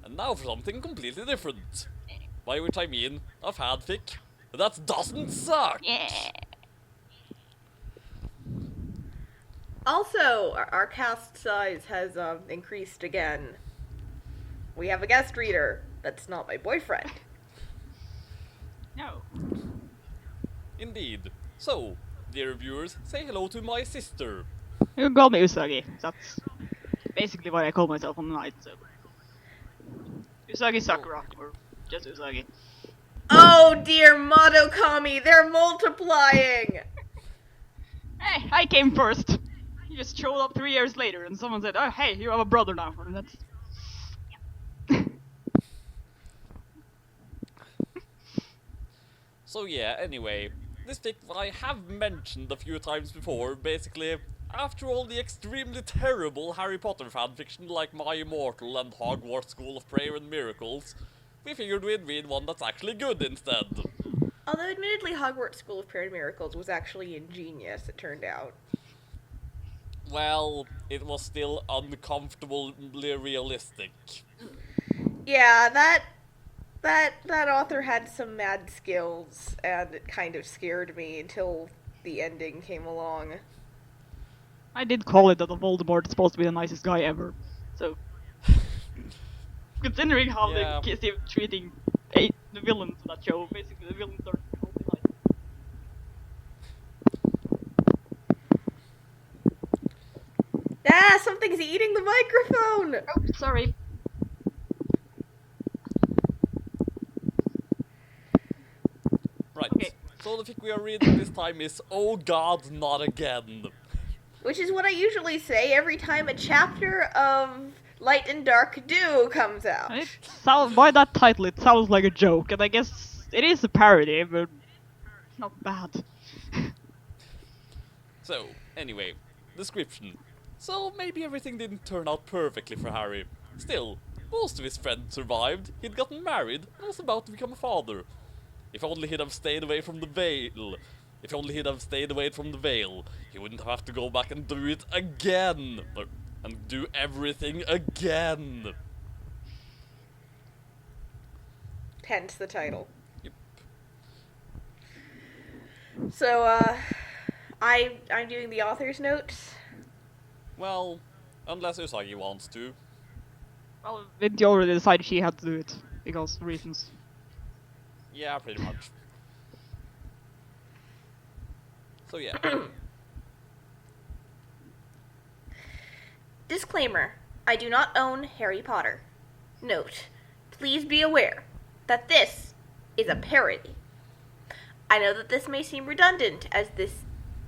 And now for something completely different. By which I mean a fanfic that doesn't suck! Yeah. Also, our cast size has increased again. We have a guest reader that's not my boyfriend. No. Indeed. So, dear viewers, say hello to my sister. You can call me Usagi. That's basically what I call myself on the night, so. Usagi-Zakura, or just Usagi. Oh dear, Madokami, they're multiplying! Hey, I came first! You just showed up 3 years later and someone said, oh hey, you have a brother now, and that's... So yeah, anyway, this fic I have mentioned a few times before, basically, after all the extremely terrible Harry Potter fanfiction like My Immortal and Hogwarts School of Prayer and Miracles, we figured we'd read one that's actually good instead. Although admittedly Hogwarts School of Prayer and Miracles was actually ingenious, it turned out. Well, it was still uncomfortably realistic. Yeah, that author had some mad skills, and it kind of scared me until the ending came along. I did call it that the Voldemort is supposed to be the nicest guy ever, so... Considering how Yeah. they keep treating the villains of that show, basically the villains are totally nice. Ah, something's eating the microphone! Oh, sorry. Right, Okay. so the fic we are reading this time is Oh God, Not Again. Which is what I usually say every time a chapter of Light and Dark Duo comes out. It sounds, by that title, it sounds like a joke, and I guess it is a parody, but it's not bad. So, anyway, description. So maybe everything didn't turn out perfectly for Harry. Still, most of his friends survived, he'd gotten married, and was about to become a father. If only he'd have stayed away from the veil. If only he'd have stayed away from the veil, he wouldn't have to go back and do it again. And do everything again. Hence the title. Yep. So, I'm doing the author's notes. Well, unless Usagi wants to. Well, Vinti already decided she had to do it, because of reasons. Yeah, pretty much. So yeah. Disclaimer. I do not own Harry Potter. Note. Please be aware that this is a parody. I know that this may seem redundant as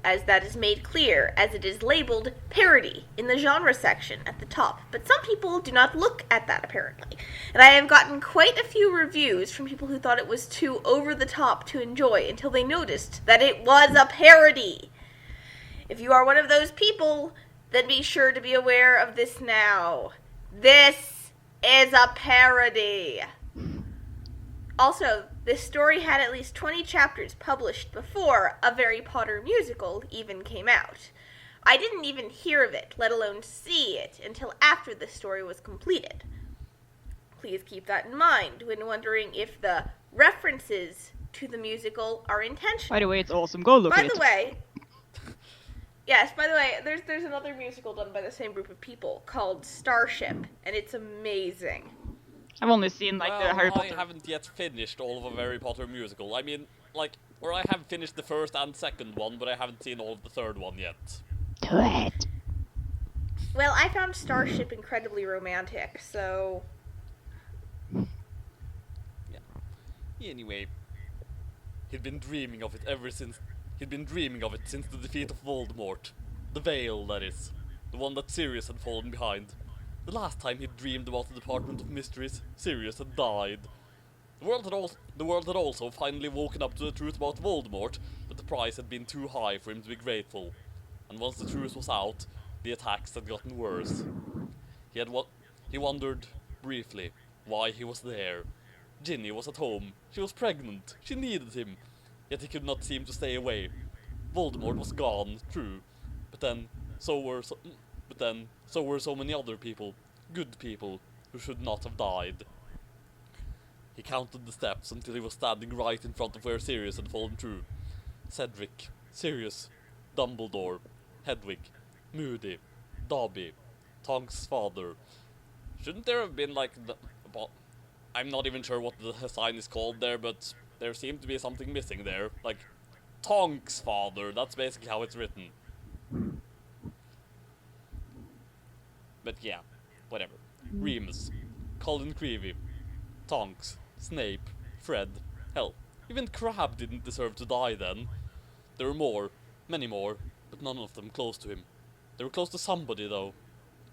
that is made clear as it is labeled parody in the genre section at the top, but some people do not look at that apparently. And I have gotten quite a few reviews from people who thought it was too over the top to enjoy until they noticed that it was a parody. If you are one of those people, then be sure to be aware of this now. This is a parody. Also, this story had at least 20 chapters published before a Harry Potter musical even came out. I didn't even hear of it, let alone see it, until after the story was completed. Please keep that in mind when wondering if the references to the musical are intentional. By the way, it's awesome. Go look at it. By the way, there's another musical done by the same group of people called Starship, and it's amazing. I've only seen, like, the Harry Potter. I haven't yet finished all of a Harry Potter musical. I mean, like, or I have finished the first and second one, but I haven't seen all of the third one yet. Do it. Well, I found Starship incredibly romantic, so... Yeah. Anyway, he'd been dreaming of it since the defeat of Voldemort. The veil, that is. The one that Sirius had fallen behind. The last time he'd dreamed about the Department of Mysteries, Sirius had died. The world had also finally woken up to the truth about Voldemort, but the price had been too high for him to be grateful. And once the truth was out, the attacks had gotten worse. He wondered, briefly, why he was there. Ginny was at home. She was pregnant. She needed him. Yet he could not seem to stay away. Voldemort was gone, true. But then, so were so many other people. Good people. who should not have died. He counted the steps until he was standing right in front of where Sirius had fallen through. Cedric, Sirius, Dumbledore, Hedwig, Moody, Dobby, Tonk's father. Shouldn't there have been like I'm not even sure what the sign is called there, but there seemed to be something missing there. Like, Tonk's father, that's basically how it's written. But yeah, whatever. Remus, Colin Creevy, Tonks, Snape, Fred, hell, even Crabbe didn't deserve to die then. There were more, many more, but none of them close to him. They were close to somebody though.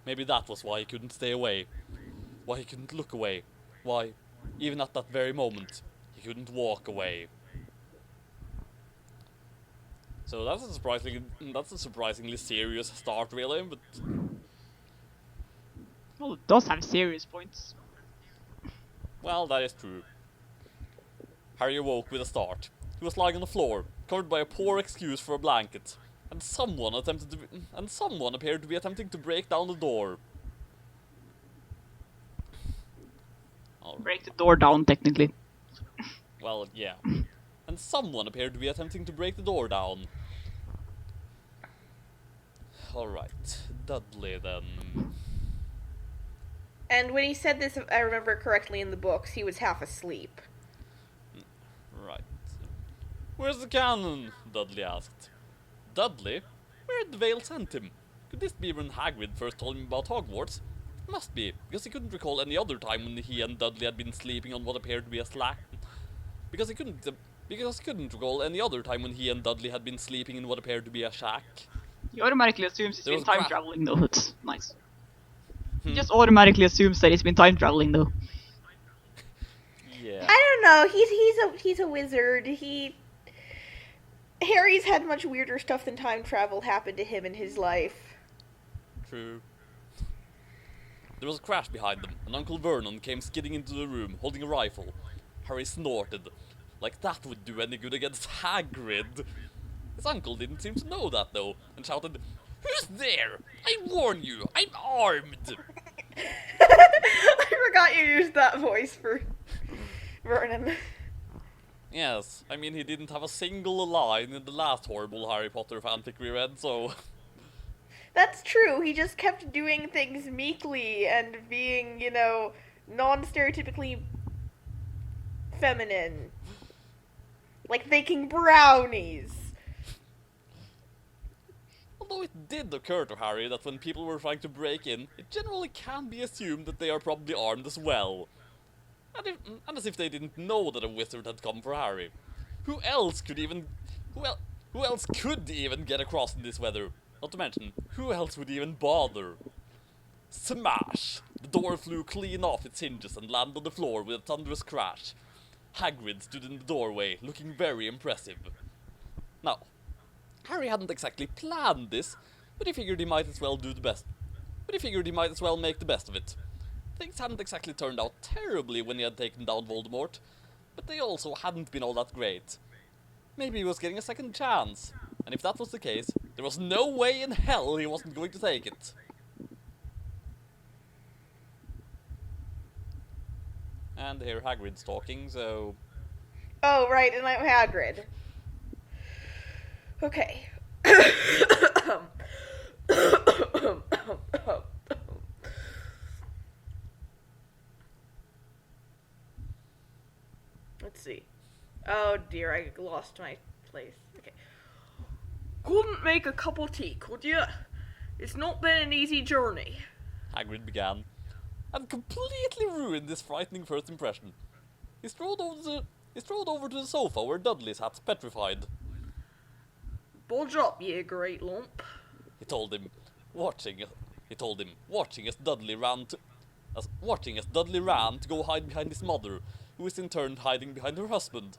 Maybe that was why he couldn't stay away. Why he couldn't look away. Why, even at that very moment, he couldn't walk away. So that's a surprisingly serious start, really, but... Well, it does have serious points. Well, that is true. Harry awoke with a start. He was lying on the floor, covered by a poor excuse for a blanket, and someone appeared to be attempting to break down the door. Break the door down, technically. Well, yeah. And someone appeared to be attempting to break the door down. Alright, Dudley then. And when he said this, if I remember correctly in the books, he was half asleep. Right. Where's the cannon? Dudley asked. Dudley? Where had the veil sent him? Could this be when Hagrid first told him about Hogwarts? Must be, because he couldn't recall any other time when he and Dudley had been sleeping on what appeared to be a Because he couldn't recall any other time when he and Dudley had been sleeping in what appeared to be a shack. He automatically assumes he's There been was time crap. traveling though, it's nice. He just automatically assumes that he's been time traveling though. Yeah. I don't know. He's a wizard. Harry's had much weirder stuff than time travel happen to him in his life. True. There was a crash behind them, and Uncle Vernon came skidding into the room, holding a rifle. Harry snorted. Like that would do any good against Hagrid. His uncle didn't seem to know that, though, and shouted, "Who's there? I warn you, I'm armed!" I forgot you used that voice for Vernon. Yes, I mean, he didn't have a single line in the last horrible Harry Potter fanfic we read, so... That's true. He just kept doing things meekly and being, non-stereotypically feminine. Like baking brownies. Although it did occur to Harry that when people were trying to break in, it generally can be assumed that they are probably armed as well. And as if they didn't know that a wizard had come for Harry. Who else could even get across in this weather? Not to mention, who else would even bother? Smash! The door flew clean off its hinges and landed on the floor with a thunderous crash. Hagrid stood in the doorway, looking very impressive. Now, Harry hadn't exactly planned this, but he figured he might as well make the best of it. Things hadn't exactly turned out terribly when he had taken down Voldemort, but they also hadn't been all that great. Maybe he was getting a second chance, and if that was the case, there was no way in hell he wasn't going to take it. And here Hagrid's talking, so... Oh, right, and I'm Hagrid. Okay. Let's see. Oh dear, I lost my place. Okay. Couldn't make a cup of tea, could you? It's not been an easy journey. Hagrid began, and completely ruined this frightening first impression. He strolled over to the sofa where Dudley sat petrified. Budge up, you great lump. He told him, watching as Dudley ran to go hide behind his mother, who was in turn hiding behind her husband.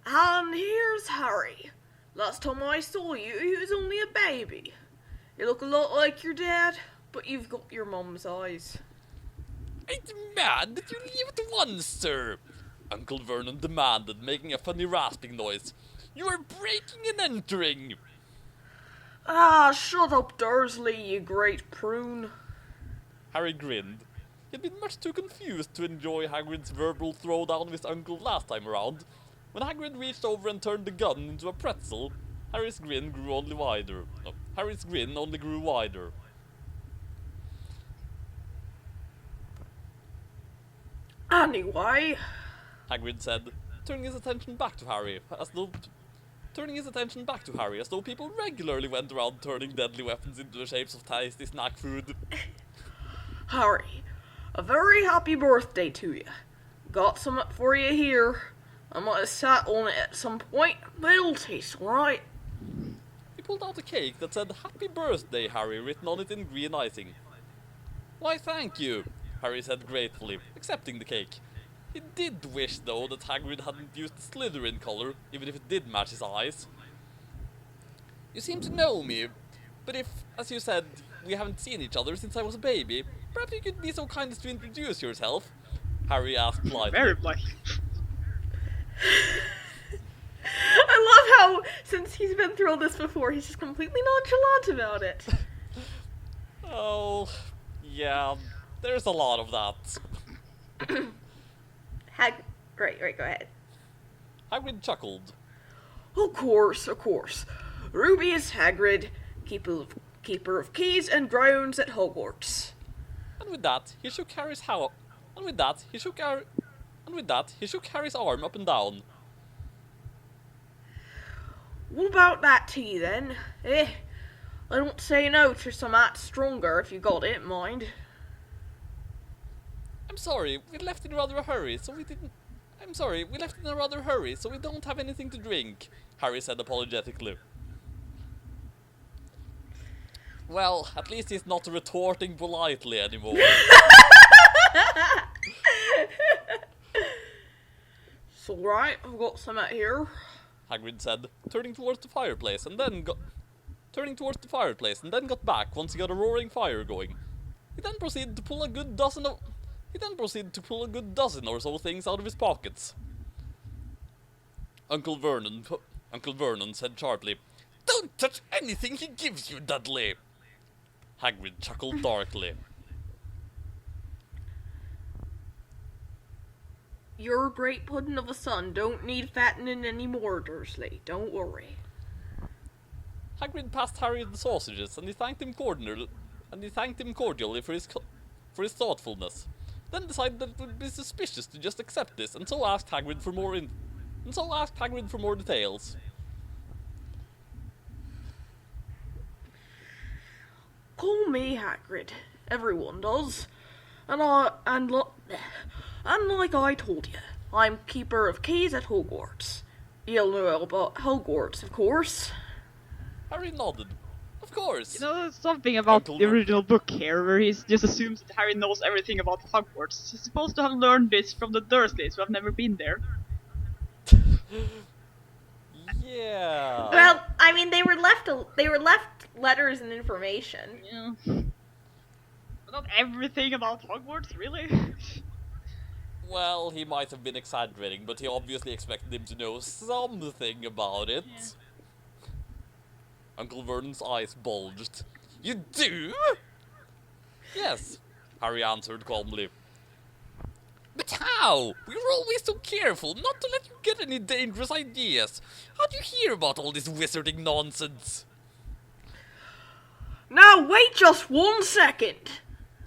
And here's Harry. Last time I saw you, he was only a baby. You look a lot like your dad, but you've got your mum's eyes. I demand that you leave at once, sir! Uncle Vernon demanded, making a funny rasping noise. You are breaking and entering! Ah, shut up, Dursley, you great prune. Harry grinned. He had been much too confused to enjoy Hagrid's verbal throwdown of his uncle last time around. When Hagrid reached over and turned the gun into a pretzel, Harry's grin only grew wider. Anyway, Hagrid said, turning his attention back to Harry, as though people regularly went around turning deadly weapons into the shapes of tasty snack food. Harry, a very happy birthday to you. Got some for you here. I might have sat on it at some point, but it'll taste alright. He pulled out a cake that said Happy Birthday, Harry, written on it in green icing. Why, thank you, Harry said gratefully, accepting the cake. He did wish, though, that Hagrid hadn't used the Slytherin colour, even if it did match his eyes. You seem to know me, but if, as you said, we haven't seen each other since I was a baby, perhaps you could be so kind as to introduce yourself? Harry asked politely. Very polite. I love how, since he's been through all this before, he's just completely nonchalant about it. Oh, yeah, there's a lot of that. Right, go ahead. Hagrid chuckled. Of course. Ruby is Hagrid, keeper of keys and grounds at Hogwarts. And with that, he shook Harry's arm up and down. What about that tea, then? I don't say no to some that stronger if you got it, mind. I'm sorry, we left in a rather hurry, so we don't have anything to drink, Harry said apologetically. Well, at least he's not retorting politely anymore. It's alright, I've got some out here. Hagrid said, turning towards the fireplace and then got back once he got a roaring fire going. He then proceeded to pull a good dozen or so things out of his pockets. Uncle Vernon said sharply, "Don't touch anything he gives you, Dudley!" Hagrid chuckled darkly. Your great puddin' of a son don't need fattening anymore, Dursley. Don't worry. Hagrid passed Harry the sausages, and he thanked him cordially for his thoughtfulness. Then decided that it would be suspicious to just accept this, and so asked Hagrid for more details. Call me Hagrid. Everyone does. And like I told you, I'm keeper of keys at Hogwarts. You'll know about Hogwarts, of course. Harry nodded. Of course. You know, there's something about Uncle the original book here where he just assumes that Harry knows everything about Hogwarts. He's supposed to have learned this from the Dursleys who have never been there. Yeah. Well, I mean, they were left letters and information. Yeah. But not everything about Hogwarts, really? Well, he might have been exaggerating, but he obviously expected him to know something about it. Yeah. Uncle Vernon's eyes bulged. You do? Yes, Harry answered calmly. But how? We were always so careful not to let you get any dangerous ideas. How'd you hear about all this wizarding nonsense? Now wait just 1 second.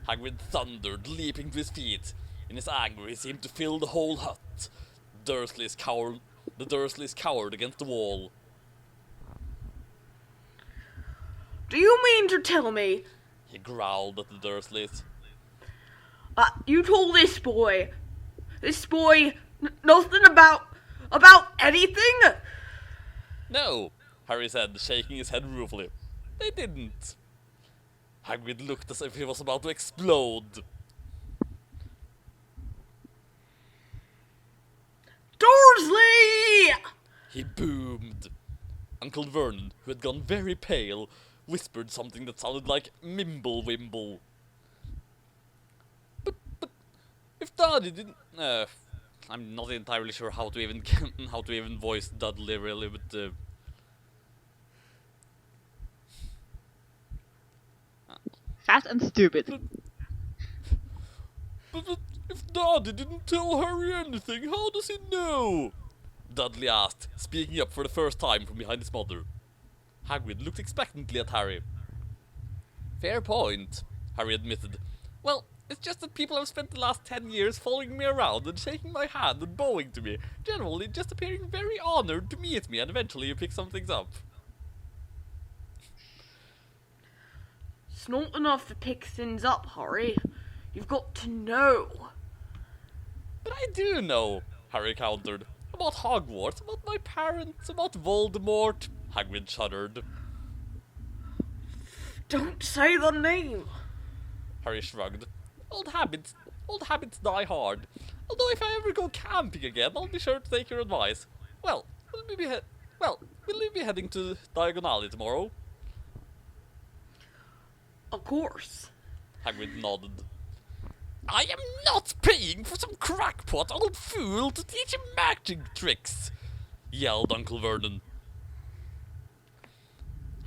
Hagrid thundered, leaping to his feet. In his anger, he seemed to fill the whole hut. The Dursleys cowered against the wall. Do you mean to tell me He growled at the Dursleys. you told this boy nothing about anything? No, Harry said, shaking his head ruefully. They didn't. Hagrid looked as if he was about to explode. Dursley! He boomed. Uncle Vernon, who had gone very pale, whispered something that sounded like Mimble-Wimble. But, if Daddy didn't... I'm not entirely sure how to even how to even voice Dudley really, but Fat and stupid. but if Daddy didn't tell Harry anything, how does he know? Dudley asked, speaking up for the first time from behind his mother. Hagrid looked expectantly at Harry. Fair point, Harry admitted. Well, it's just that people have spent the last 10 years following me around and shaking my hand and bowing to me, generally just appearing very honored to meet me, and eventually you pick some things up. It's not enough to pick things up, Harry. You've got to know. But I do know, Harry countered. About Hogwarts, about my parents, about Voldemort. Hagrid shuddered. Don't say the name. Harry shrugged. Old habits die hard. Although if I ever go camping again, I'll be sure to take your advice. Well, will we be heading to Diagon Alley tomorrow? Of course. Hagrid nodded. I am not paying for some crackpot old fool to teach him magic tricks, yelled Uncle Vernon.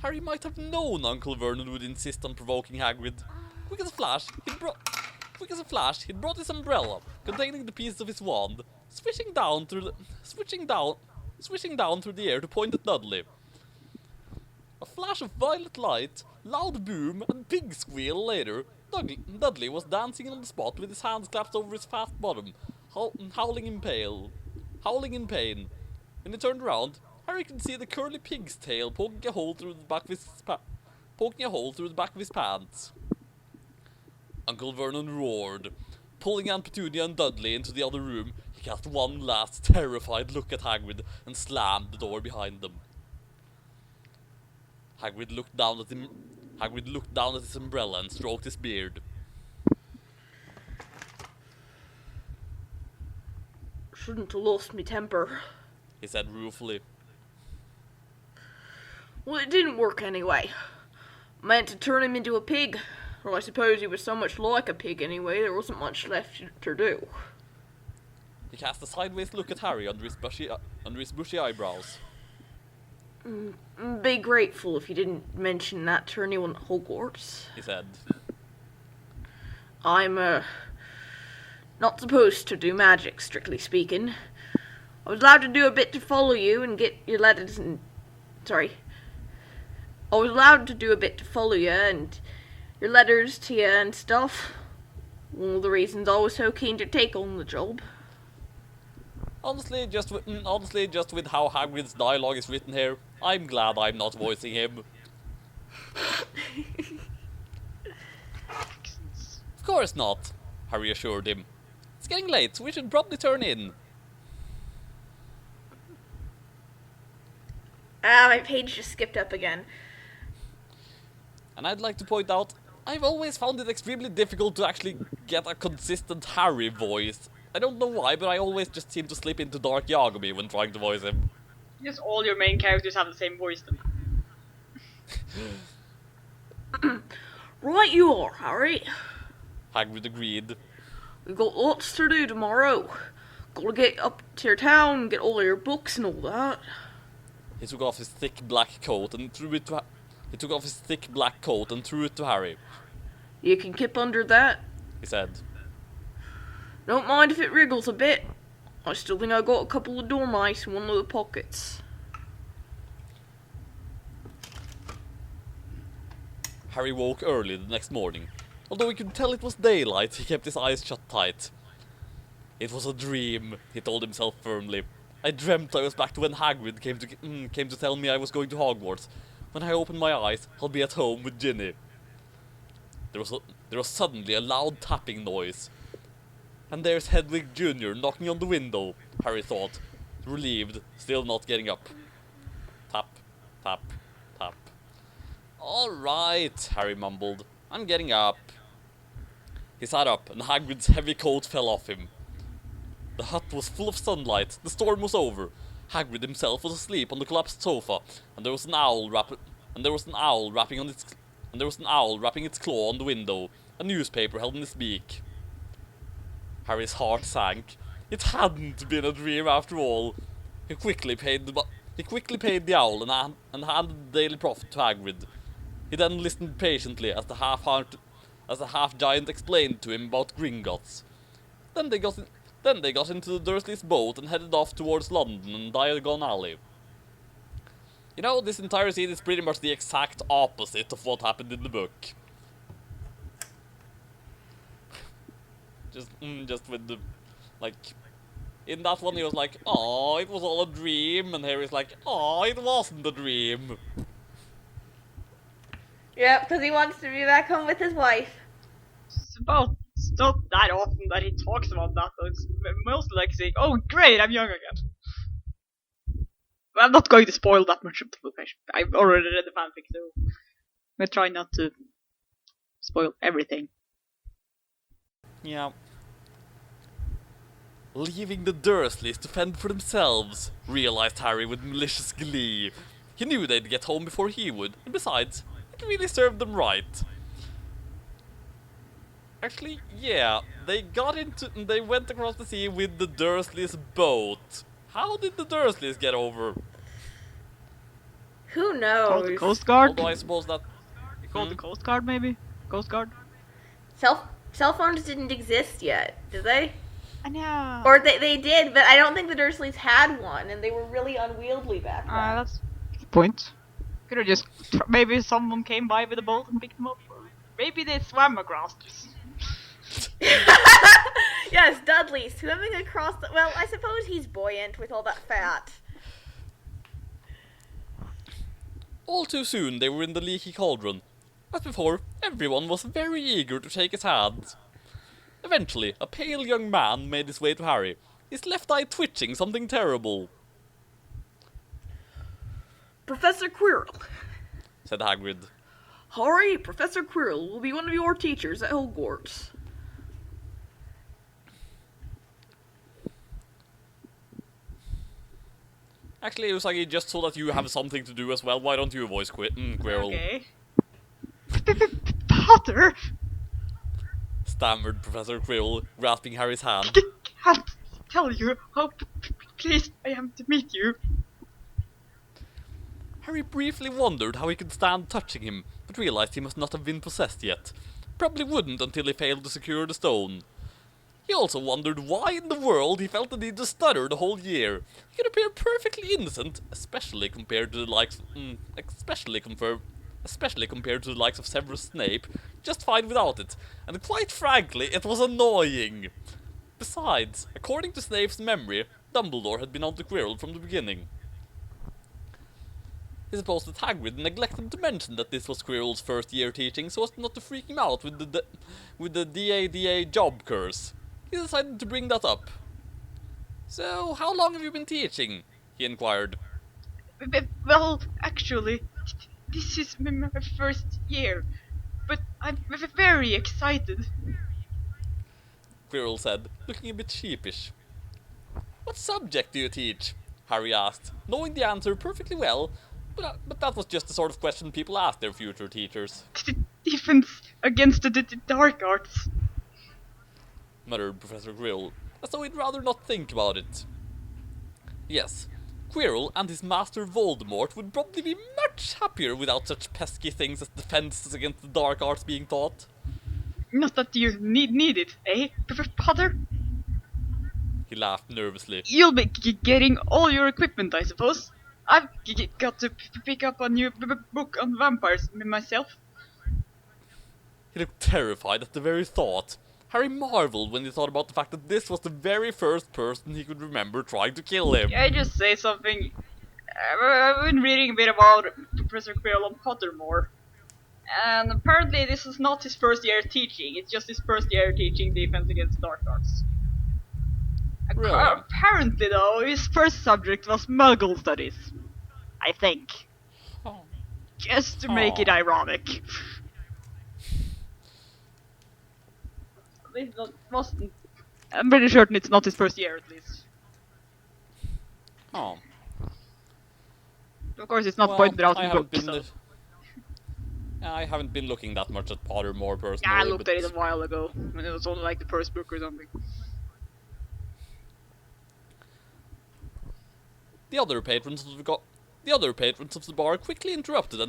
Harry might have known Uncle Vernon would insist on provoking Hagrid. Quick as a flash, he'd brought his umbrella, containing the pieces of his wand, swishing down through the air to point at Dudley. A flash of violet light, loud boom, and pig squeal later, Dudley was dancing on the spot with his hands clasped over his fat bottom, howling in pain. When he turned around, Harry could see the curly pig's tail poking a hole through the back of his pants. Uncle Vernon roared. Pulling Aunt Petunia and Dudley into the other room, he cast one last terrified look at Hagrid and slammed the door behind them. Hagrid looked down at his umbrella and stroked his beard. Shouldn't have lost me temper. He said ruefully. Well, it didn't work anyway. I meant to turn him into a pig. Well, I suppose he was so much like a pig anyway, there wasn't much left to do. He cast a sideways look at Harry under his bushy eyebrows. Be grateful if you didn't mention that to anyone at Hogwarts. He said. I'm, not supposed to do magic, strictly speaking. I was allowed to do a bit to follow you and get your letters and... I was allowed to do a bit to follow you and your letters to you and stuff. One of the reasons I was so keen to take on the job. Honestly, just with how Hagrid's dialogue is written here, I'm glad I'm not voicing him. Of course not, Harry assured him. It's getting late, so we should probably turn in. My page just skipped up again. And I'd like to point out, I've always found it extremely difficult to actually get a consistent Harry voice. I don't know why, but I always just seem to slip into Dark Yagami when trying to voice him. Yes, all your main characters have the same voice then. Right you are, Harry. Hagrid agreed. We've got lots to do tomorrow. Gotta get up to your town and get all your books and all that. He took off his thick black coat and threw it to Harry. You can keep under that. He said. Don't mind if it wriggles a bit. I still think I got a couple of dormice in one of the pockets. Harry woke early the next morning. Although he could tell it was daylight, he kept his eyes shut tight. It was a dream, he told himself firmly. I dreamt I was back to when Hagrid came to tell me I was going to Hogwarts. When I opened my eyes, I'll be at home with Ginny. There was suddenly a loud tapping noise. And there's Hedwig Jr. knocking on the window, Harry thought, relieved, still not getting up. Tap, tap, tap. All right, Harry mumbled. I'm getting up. He sat up, and Hagrid's heavy coat fell off him. The hut was full of sunlight. The storm was over. Hagrid himself was asleep on the collapsed sofa, and there was an owl rapping its claw on the window, a newspaper held in its beak. Harry's heart sank. It hadn't been a dream after all. He quickly paid the owl and handed the daily profit to Hagrid. He then listened patiently as the half-giant explained to him about Gringotts. Then they got into the Dursleys' boat and headed off towards London and Diagon Alley. You know, this entire scene is pretty much the exact opposite of what happened in the book. Just with the, like, in that one he was like, "Oh, it was all a dream," and here he's like, "Oh, it wasn't a dream." Yep, because he wants to be back home with his wife. It's not that often that he talks about that, though. It's mostly like saying, "Oh, great, I'm young again." But I'm not going to spoil that much of the book. I've already read the fanfic, so I'm gonna try not to spoil everything. Yeah. Leaving the Dursleys to fend for themselves, realized Harry with malicious glee. He knew they'd get home before he would, and besides, it really served them right. Actually, yeah, they went across the sea with the Dursleys' boat. How did the Dursleys get over? Who Called knows? the Coast Guard? Although I suppose that... Called the Coast Guard, maybe? Coast Guard? Cell phones didn't exist yet, did they? I know. Or they did, but I don't think the Dursleys had one, and they were really unwieldy back then. That's the point. Could have just... Maybe someone came by with a boat and picked them up. Or maybe they swam across this. Yes, Dudley swimming across the... Well, I suppose he's buoyant with all that fat. All too soon they were in the leaky cauldron. As before, everyone was very eager to shake his hand. Eventually, a pale young man made his way to Harry, his left eye twitching something terrible. Professor Quirrell. Said Hagrid. Harry, Professor Quirrell will be one of your teachers at Hogwarts. Actually, Usagi, just so that you have something to do as well, why don't you voice Quirrell? Okay. Potter! Stammered Professor Quirrell, grasping Harry's hand. I can't tell you how pleased I am to meet you. Harry briefly wondered how he could stand touching him, but realized he must not have been possessed yet. Probably wouldn't until he failed to secure the stone. He also wondered why in the world he felt the need to stutter the whole year. He could appear perfectly innocent, especially compared to the likes of Severus Snape, just fine without it, and quite frankly, it was annoying. Besides, according to Snape's memory, Dumbledore had been onto Quirrell from the beginning. He supposed that Hagrid neglected to mention that this was Quirrell's first year teaching so as not to freak him out with the DADA job curse. He decided to bring that up. "So, how long have you been teaching?" he inquired. Well, actually, this is my first year, but I'm very excited. Quirrell said, looking a bit sheepish. "What subject do you teach?" Harry asked, knowing the answer perfectly well, but that was just the sort of question people ask their future teachers. Defense against the dark arts. Muttered Professor Quirrell, as though he'd rather not think about it. Yes, Quirrell and his master Voldemort would probably be much happier without such pesky things as defenses against the dark arts being taught. Not that you need it, eh, Potter? He laughed nervously. You'll be getting all your equipment, I suppose. I've got to pick up a new book on vampires myself. He looked terrified at the very thought. Harry marveled when he thought about the fact that this was the very first person he could remember trying to kill him. Can I just say something? I've been reading a bit about Professor Quirrell on Pottermore. And apparently this is not his first year teaching, it's just his first year teaching defense against dark arts. Really? Apparently though, his first subject was Muggle studies. I think. Oh. Just to make it ironic. I'm pretty certain it's not his first year at least. Oh. Of course it's not Well, pointed out I in the haven't book, been so. I haven't been looking that much at Pottermore personally. Yeah, I looked but at it a while ago, when it was only like the first book or something. The other patrons of the bar quickly interrupted, and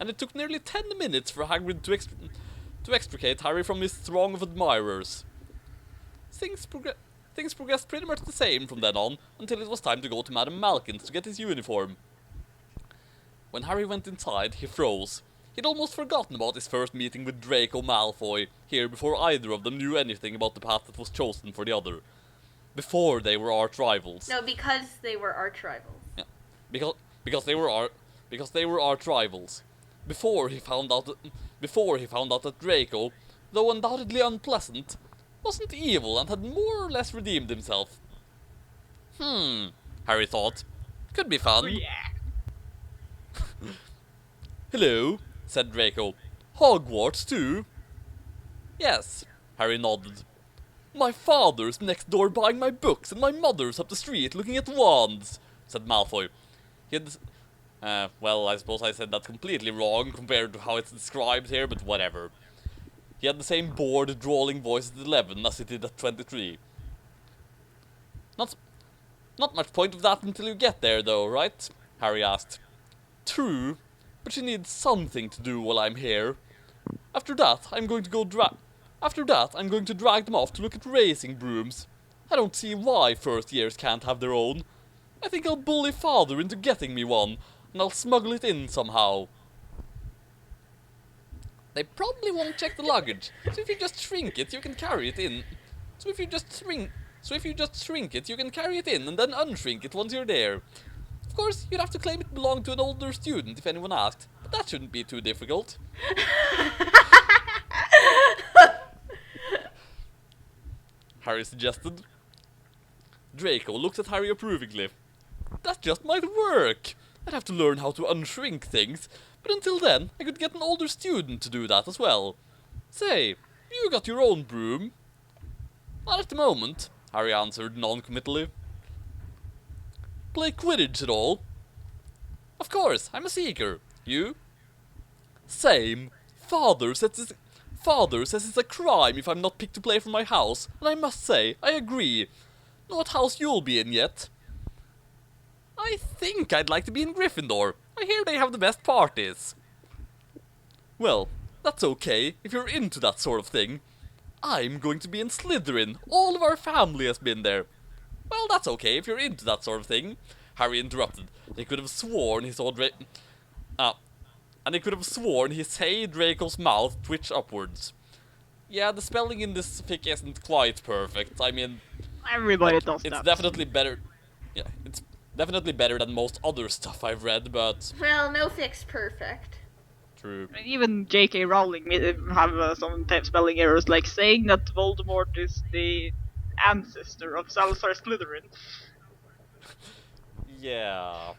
it took nearly 10 minutes for Hagrid to extricate Harry from his throng of admirers. Things progressed pretty much the same from then on, until it was time to go to Madame Malkin's to get his uniform. When Harry went inside, he froze. He'd almost forgotten about his first meeting with Draco Malfoy here before either of them knew anything about the path that was chosen for the other. Before they were arch rivals. No, because they were arch rivals. Yeah, because they were arch rivals. Before he found out that Draco, though undoubtedly unpleasant, wasn't evil and had more or less redeemed himself. Harry thought. Could be fun. Oh, yeah. Hello, said Draco. Hogwarts too? Yes, Harry nodded. My father's next door buying my books, and my mother's up the street looking at wands, said Malfoy. He had well, I suppose I said that completely wrong compared to how it's described here, but whatever. He had the same bored, drawling voice at 11 as he did at 23. Not much point of that until you get there, though, right? Harry asked. True, but she needs something to do while I'm here. After that, I'm going to drag them off to look at racing brooms. I don't see why first years can't have their own. I think I'll bully Father into getting me one, and I'll smuggle it in somehow. They probably won't check the luggage, so if you just shrink it, you can carry it in. So if you just shrink it, you can carry it in and then unshrink it once you're there. Of course, you'd have to claim it belonged to an older student if anyone asked, but that shouldn't be too difficult. Harry suggested. Draco looked at Harry approvingly. That just might work. I'd have to learn how to unshrink things, but until then, I could get an older student to do that as well. Say, you got your own broom? Not at the moment, Harry answered non-committally. Play Quidditch at all? Of course, I'm a seeker. You? Same. Father says it's a crime if I'm not picked to play for my house, and I must say, I agree. Know what house you'll be in yet? I think I'd like to be in Gryffindor. I hear they have the best parties. Well, that's okay if you're into that sort of thing. I'm going to be in Slytherin. All of our family has been there. Well, that's okay if you're into that sort of thing. Harry interrupted. He could have sworn he saw Draco's mouth twitch upwards. Yeah, the spelling in this fic isn't quite perfect. I mean, Everybody does it's that. definitely better. Yeah, it's definitely better than most other stuff I've read, but Well, no fix perfect. true. And even J.K. Rowling have some spelling errors, like saying that Voldemort is the ancestor of Salazar Slytherin. Yeah.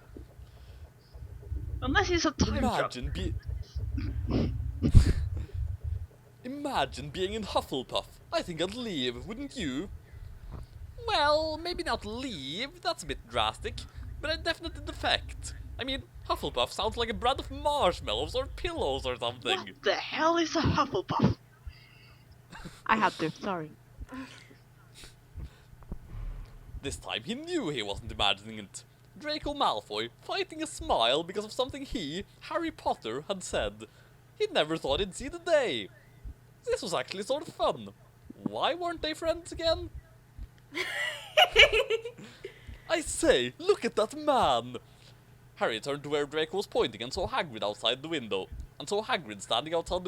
Unless he's a time traveler. Imagine being in Hufflepuff. I think I'd leave, wouldn't you? Well, maybe not leave, that's a bit drastic, but I'd definitely defect. I mean, Hufflepuff sounds like a brand of marshmallows or pillows or something. What the hell is a Hufflepuff? I had to, sorry. This time he knew he wasn't imagining it. Draco Malfoy fighting a smile because of something he, Harry Potter, had said. He'd never thought he'd see the day. This was actually sort of fun. Why weren't they friends again? I say, look at that man! Harry turned to where Draco was pointing and saw Hagrid outside the window. And saw Hagrid standing outside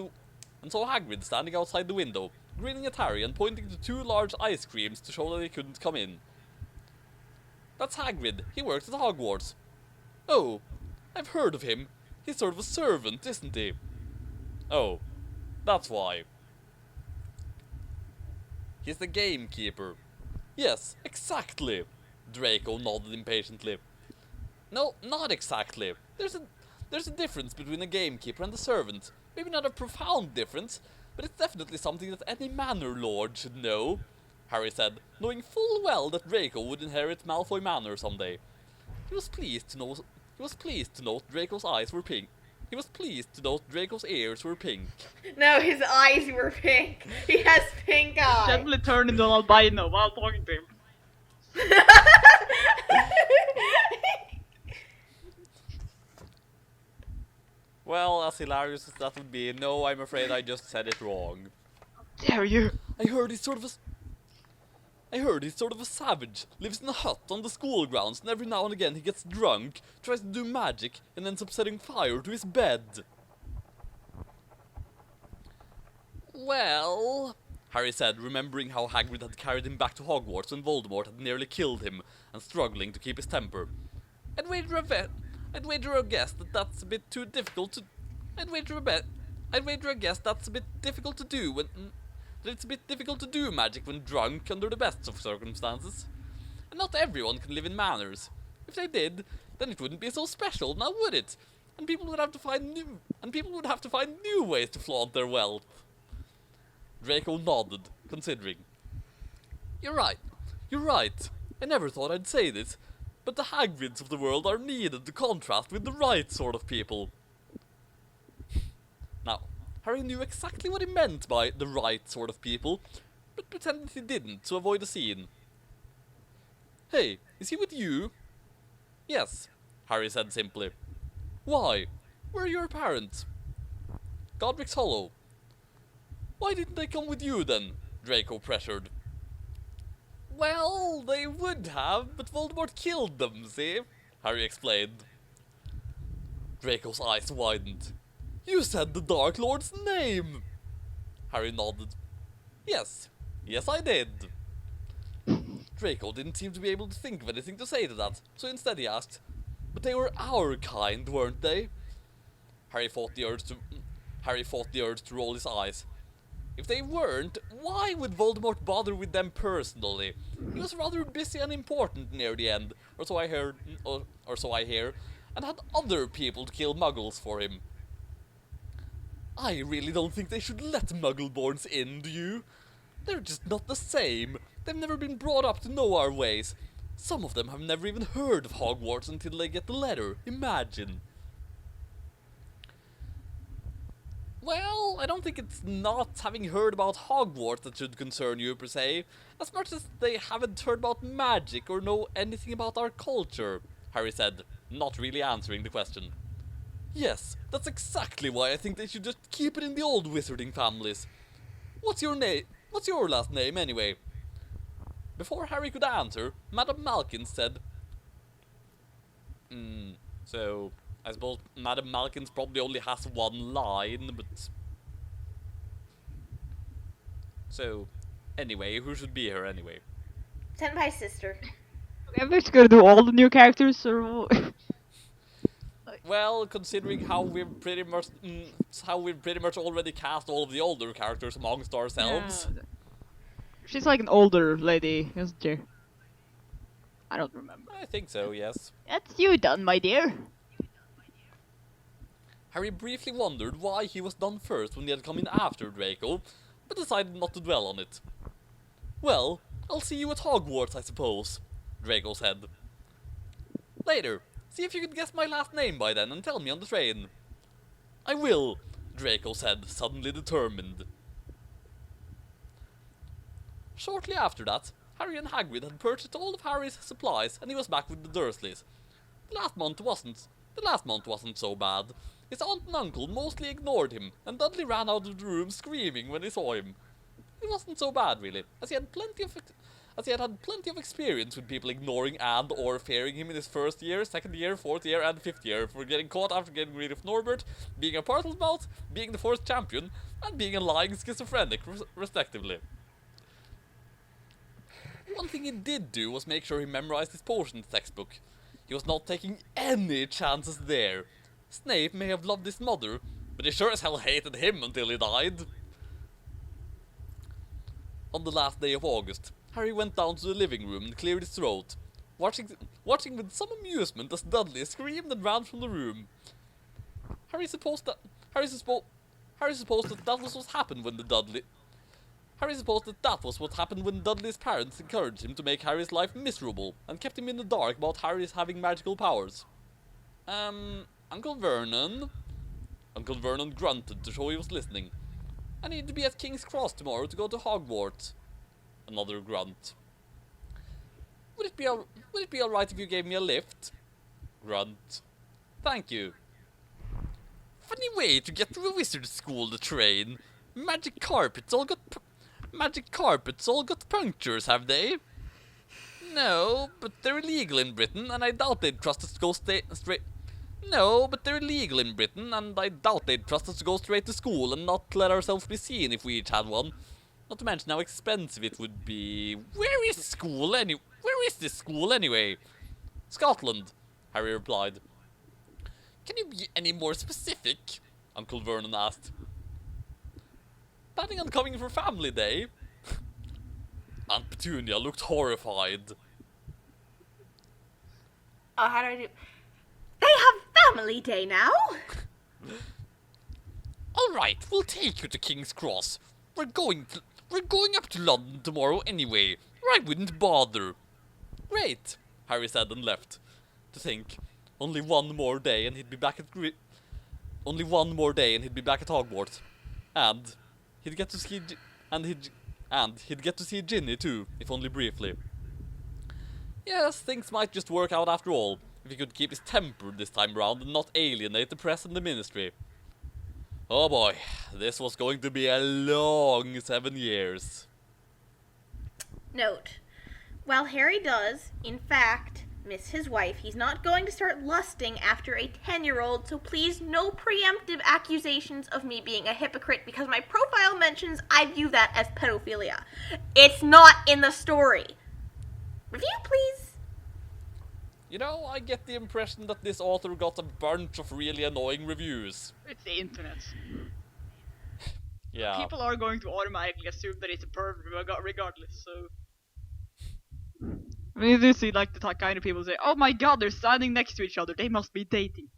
the window, grinning at Harry and pointing to two large ice creams to show that he couldn't come in. That's Hagrid. He works at Hogwarts. Oh, I've heard of him. He's sort of a servant, isn't he? Oh, that's why. He's the gamekeeper. Yes, exactly. Draco nodded impatiently. No, not exactly. There's a difference between a gamekeeper and a servant. Maybe not a profound difference, but it's definitely something that any manor lord should know, Harry said, knowing full well that Draco would inherit Malfoy Manor someday. He was pleased to note Draco's eyes were pink. He was pleased to note Draco's ears were pink. No, his eyes were pink. He has pink eyes. Suddenly turned into an albino while talking to him. Well, as hilarious as that would be, no, I'm afraid I just said it wrong. Dare you? I heard he's sort of a savage, lives in a hut on the school grounds, and every now and again he gets drunk, tries to do magic, and ends up setting fire to his bed. Well, Harry said, remembering how Hagrid had carried him back to Hogwarts when Voldemort had nearly killed him, and struggling to keep his temper. I'd wager a guess that that's a bit too difficult to... I'd wager a guess that's a bit difficult to do when... that it's a bit difficult to do magic when drunk under the best of circumstances. And not everyone can live in manors. If they did, then it wouldn't be so special, now would it? And people would have to find new ways to flaunt their wealth. Draco nodded, considering. You're right. I never thought I'd say this, but the Hagrids of the world are needed to contrast with the right sort of people. Now, Harry knew exactly what he meant by the right sort of people, but pretended he didn't to avoid a scene. Hey, is he with you? Yes, Harry said simply. Why? Where are your parents? Godric's Hollow. Why didn't they come with you then? Draco pressured. Well, they would have, but Voldemort killed them, see? Harry explained. Draco's eyes widened. You said the Dark Lord's name! Harry nodded. Yes I did. Draco didn't seem to be able to think of anything to say to that, so instead he asked, but they were our kind, weren't they? Harry fought the urge to roll his eyes. If they weren't, why would Voldemort bother with them personally? He was rather busy and important near the end, or so I hear, and had other people to kill muggles for him. I really don't think they should let Muggleborns in, do you? They're just not the same. They've never been brought up to know our ways. Some of them have never even heard of Hogwarts until they get the letter. Imagine. Well, I don't think it's not having heard about Hogwarts that should concern you, per se, as much as they haven't heard about magic or know anything about our culture, Harry said, not really answering the question. Yes, that's exactly why I think they should just keep it in the old wizarding families. What's your last name, anyway? Before Harry could answer, Madame Malkin said, so I suppose Madame Malkin's probably only has one line, but... So, anyway, who should be her anyway? Senpai's sister. I'm just gonna do all the new characters, or... Well, considering how we've pretty much already cast all of the older characters amongst ourselves. Yeah. She's like an older lady, isn't she? I don't remember. I think so, yes. That's you done, my dear. Harry briefly wondered why he was done first when he had come in after Draco, but decided not to dwell on it. Well, I'll see you at Hogwarts, I suppose, Draco said. Later. See if you can guess my last name by then and tell me on the train. I will, Draco said, suddenly determined. Shortly after that, Harry and Hagrid had purchased all of Harry's supplies and he was back with the Dursleys. The last month wasn't so bad. His aunt and uncle mostly ignored him, and Dudley ran out of the room screaming when he saw him. It wasn't so bad, really, as he had had plenty of experience with people ignoring and or fearing him in his first year, second year, fourth year, and fifth year, for getting caught after getting rid of Norbert, being a Partlesmouth, being the fourth champion, and being a lying schizophrenic, respectively. One thing he did do was make sure he memorized his potions textbook. He was not taking any chances there. Snape may have loved his mother, but he sure as hell hated him until he died. On the last day of August, Harry went down to the living room and cleared his throat, watching with some amusement as Dudley screamed and ran from the room. Harry supposed that was what happened when Dudley's parents encouraged him to make Harry's life miserable and kept him in the dark about Harry's having magical powers. Uncle Vernon? Uncle Vernon grunted to show he was listening. I need to be at King's Cross tomorrow to go to Hogwarts. Another grunt. Would it be alright if you gave me a lift? Grunt. Thank you. funny way to get to a wizard school, the train. Magic carpets all got punctures, have they? No, but they're illegal in Britain, and I doubt they'd trust us to go straight. No, but they're illegal in Britain, and I doubt they'd trust us to go straight to school and not let ourselves be seen if we each had one. Not to mention how expensive it would be. Where is this school anyway? Scotland, Harry replied. Can you be any more specific? Uncle Vernon asked. Planning on coming for family day? Aunt Petunia looked horrified. Oh, how do I do? They have family day now? Alright, we'll take you to King's Cross. We're going up to London tomorrow anyway, or I wouldn't bother. Great, Harry said and left. To think, only one more day and he'd be back at Hogwarts. And he'd get to see he'd get to see Ginny too, if only briefly. Yes, things might just work out after all, if he could keep his temper this time round and not alienate the press and the ministry. Oh boy, this was going to be a long 7 years. Note, while Harry does, in fact, miss his wife, he's not going to start lusting after a 10-year-old, so please no preemptive accusations of me being a hypocrite, because my profile mentions I view that as pedophilia. It's not in the story. Review, please. You know, I get the impression that this author got a bunch of really annoying reviews. It's the internet. Yeah. People are going to automatically assume that it's a pervert regardless, so... I mean, you do see, like, the kind of people say, oh my god, they're standing next to each other, they must be dating.